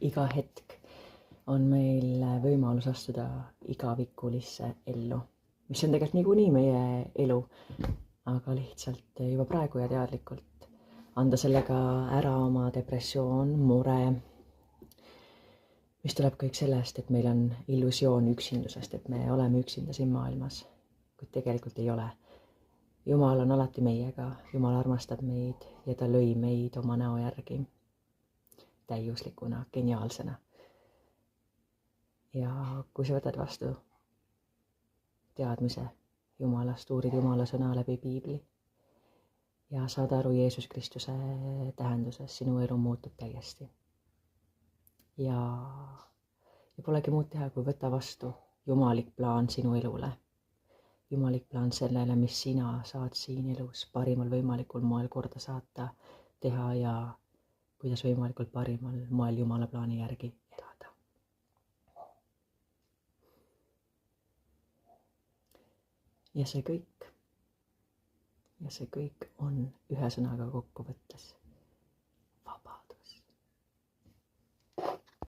iga hetk on meil võimalus astuda igavikulisse ellu, mis on tegelikult niikuinii meie elu, aga lihtsalt juba praegu ja teadlikult anda sellega ära oma depressioon, mure, mis tuleb kõik sellest, et meil on illusioon üksindusest, et me oleme üksinda siin maailmas, kuid tegelikult ei ole. Jumal on alati meiega, Jumal armastab meid ja ta lõi meid oma näo järgi täiuslikuna, geniaalsena. Ja kui sa võtad vastu teadmise Jumalast, uurid Jumala sõna läbi piibli ja saad aru Jeesus Kristuse tähenduses, sinu elu muutub täiesti. Ja polegi muud teha, kui võtta vastu jumalik plaan sinu elule. Jumalik plaan sellele, mis sina saad siin elus parimal võimalikul moel korda saata, teha ja kuidas võimalikult parimal moel Jumala plaani järgi elada. Ja see kõik on ühe sõnaga kokku võttes